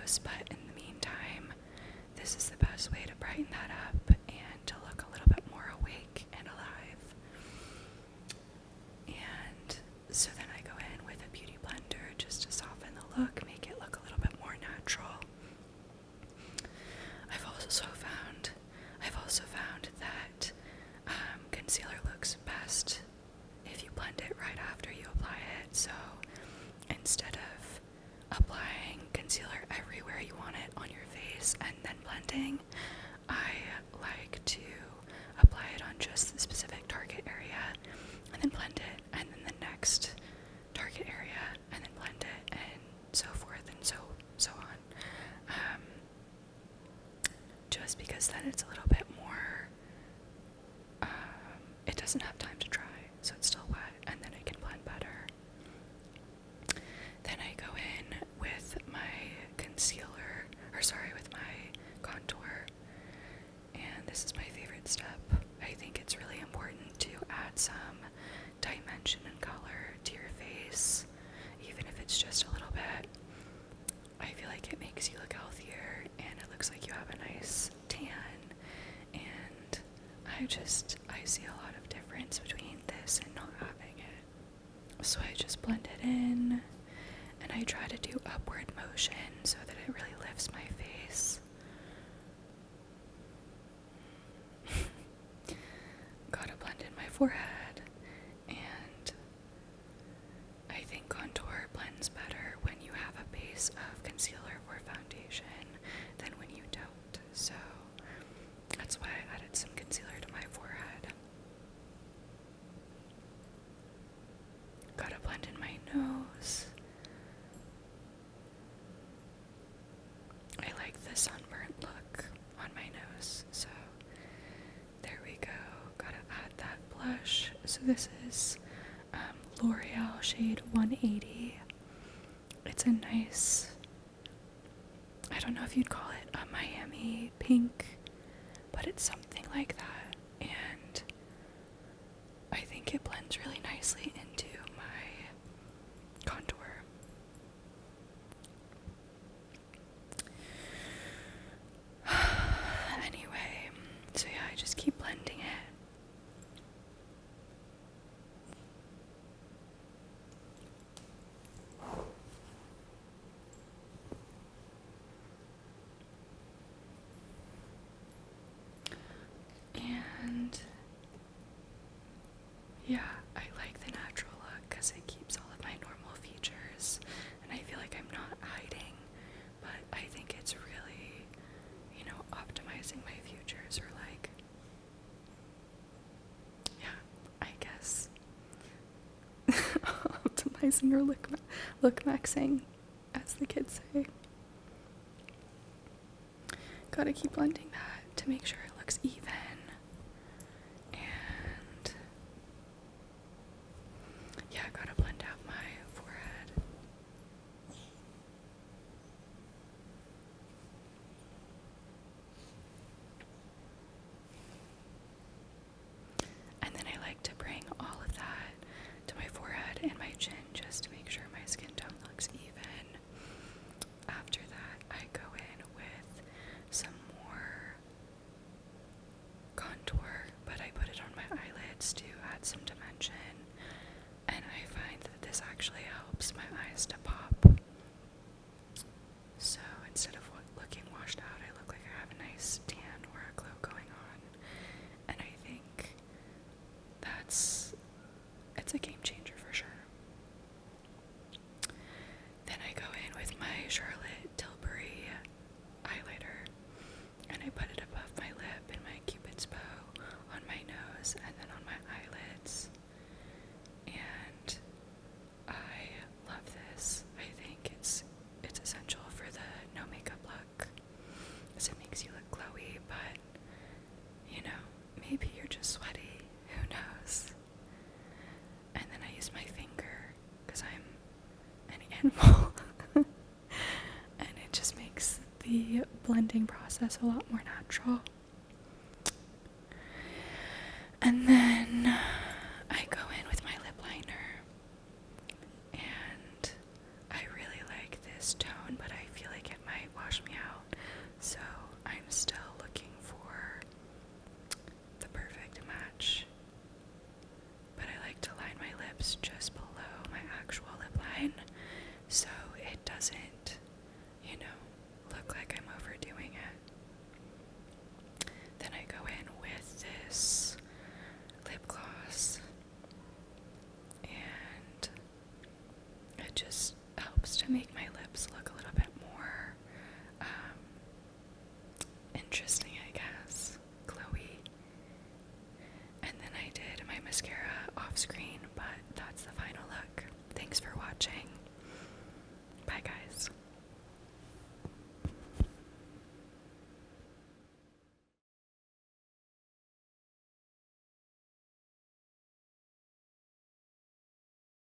nose, but in the meantime, this is the best way to brighten that up and to look a little bit more awake and alive. And so then I go in with a beauty blender just to soften the look, make it look a little bit more natural. I've also found that concealer looks best if you blend it right after you apply it. So instead of applying concealer everywhere you want it on your face and then blending, I like to apply it on just the specific target area and then blend it, and then the next target area and then blend it, and so forth and so on. Just because then it's a little bit more, it doesn't have time to dry, so it's still wet, and then it can blend better. Then I go in with my with my contour, and this is my favorite step. I think it's really important to add some dimension and color to your face, even if it's just a little bit. I feel like it makes you look healthier, and it looks like you have a nice tan, and I see a lot of difference between this and not having it. So I just blend it in, and I try to do upward motion so that it really lifts my face. Gotta blend in my forehead, and I think contour blends better when you have a base of concealer or foundation than when you don't. So that's why I added some concealer to my forehead. Gotta blend in my nose. I like the sunburnt look on my nose, so there we go. Gotta add that blush. So this is L'Oreal shade 180. It's a nice, I don't know if you'd call it a Miami pink, but it's something like that, and I think it blends really nicely into my contour. Anyway, so yeah, I just keep blending it. And yeah, I like the natural look because it keeps all of my normal features, and I feel like I'm not hiding, but I think it's really, optimizing my features, or like, yeah, I guess optimizing or look maxing, as the kids say. Gotta keep blending that to make sure it looks even. And yeah, I gotta blend out my forehead. And then I like to bring all of that to my forehead and my chin just to make sure my skin tone looks even. After that, I go in with some more contour, but I put it on my eyelids to add some dimension, and I find that this actually helps my eyes to pop. So instead of looking washed out, I look like I have a nice tan or a glow going on, and I think it's a game changer for sure. Then I go in with my Charlotte Tilbury highlighter, and I put it above my lip and my Cupid's bow, on my nose, and then on my eyelids. And I love this. I think it's essential for the no makeup look, because it makes you look glowy, but maybe you're just sweaty, who knows. And then I use my finger because I'm an animal. And it just makes the blending process a lot more natural. And then I go in with my lip liner, and I really like this tone, but I feel like it might So